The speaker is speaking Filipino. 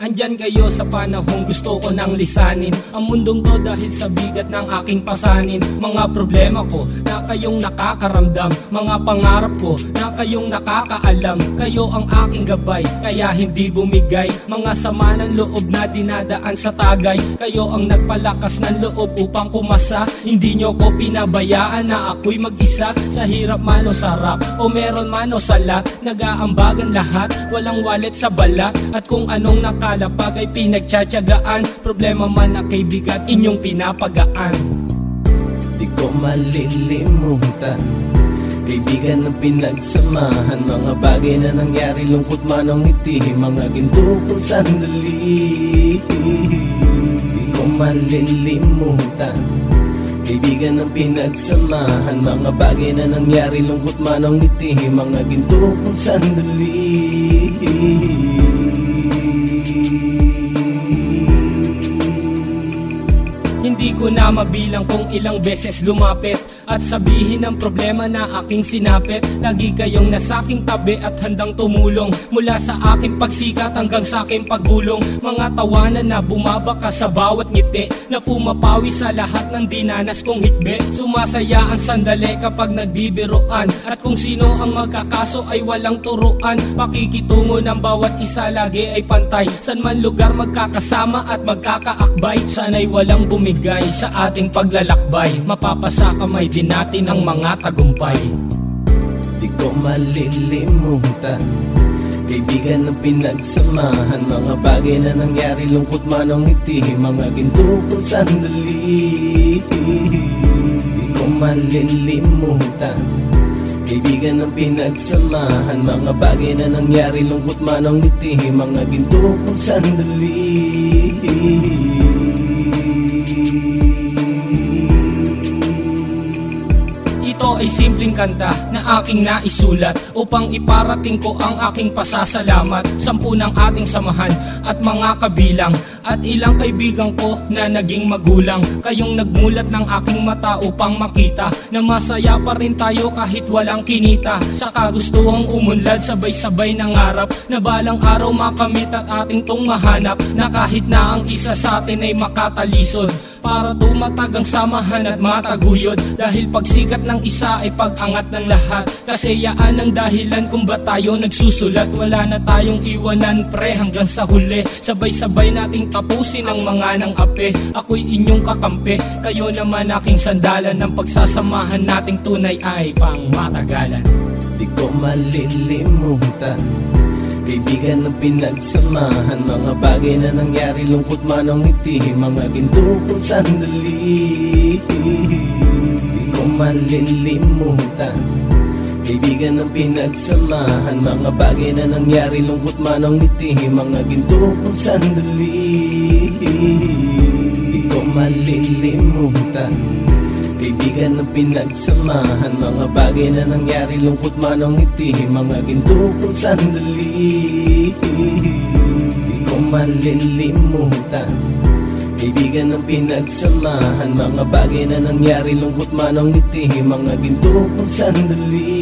Andyan kayo sa panahong gusto ko nang lisanin ang mundong to dahil sa bigat ng aking pasanin. Mga problema ko na kayong nakakaramdam, mga pangarap ko na kayong nakakaalam. Kayo ang aking gabay, kaya hindi bumigay. Mga sama ng loob na dinadaan sa tagay, kayo ang nagpalakas ng loob upang kumasa. Hindi nyo ko pinabayaan na ako'y mag-isa. Sa hirap man o sarap, o meron man o salat, nag-aambagan lahat, walang wallet sa balat. At kung anong nakalapag ay pinagtsatsagaan, problema man na kay bigat, inyong pinapagaan. Di ko malilimutan, kaibigan ng pinagsamahan, mga bagay na nangyari, lungkot man o ngiti, mga ginto kong sandali. Di ko malilimutan, kaibigan ng pinagsamahan, mga bagay na nangyari, lungkot man o ngiti, mga ginto kong sandali. Hindi ko na mabilang kung ilang beses lumapit at sabihin ang problema na aking sinapit. Lagi kayong nasa aking tabi at handang tumulong, mula sa aking pagsikat hanggang sa aking paggulong. Mga tawanan na bumabaka sa bawat ngiti, na pumapawi sa lahat ng dinanas kong hitbe. Sumasaya ang sandali kapag nagbibiroan, at kung sino ang magkakaso ay walang turuan. Pakikitungo ng bawat isa lagi ay pantay, san man lugar magkakasama at magkakaakbay. Sana'y walang bumigay sa ating paglalakbay, mapapasa kamay din natin ang mga tagumpay. Di ko malilimutan, kaibigan ng pinagsamahan, mga bagay na nangyari, lungkot man o ngiti, mga ginto kong sandali. Di ko malilimutan, kaibigan ng pinagsamahan, mga bagay na nangyari, lungkot man o ngiti, mga ginto kong sandali. Ito ay simpleng kanta na aking naisulat upang iparating ko ang aking pasasalamat. 10 ng ating samahan at mga kabilang, at ilang kaibigan ko na naging magulang. Kayong nagmulat ng aking mata upang makita na masaya pa rin tayo kahit walang kinita. Sa kagustuhang umunlad, sabay-sabay nangarap na balang araw makamit at ating tong mahanap, na kahit na ang isa sa atin ay makatalisod, para tumatag ang samahan at mataguyod. Dahil pagsikat ng isa ay pag-angat ng lahat, kasi yaan ang dahilan kung ba't tayo nagsusulat. Wala na tayong iwanan pre hanggang sa huli, sabay-sabay nating tapusin ang mga nang ape. Ako'y inyong kakampi, kayo naman aking sandalan, ng pagsasamahan nating tunay ay pang matagalan. Di ko malilimutan, kaibigan ng pinagsamahan, mga bagay na nangyari, lungkot man o ngiti, mga ginto kong sandali. Di ko malilimutan, kaibigan ng pinagsamahan, mga bagay na nangyari, lungkot man o ngiti, mga ginto kong sandali. Di ko malilimutan, kaibigan ng pinagsamahan, mga bagay na nangyari, lungkot man o ngiti, mga ginto kong sandali. Di ko malilimutan, kaibigan ng pinagsamahan, mga bagay na nangyari, lungkot man o ngiti, mga ginto kong sandali.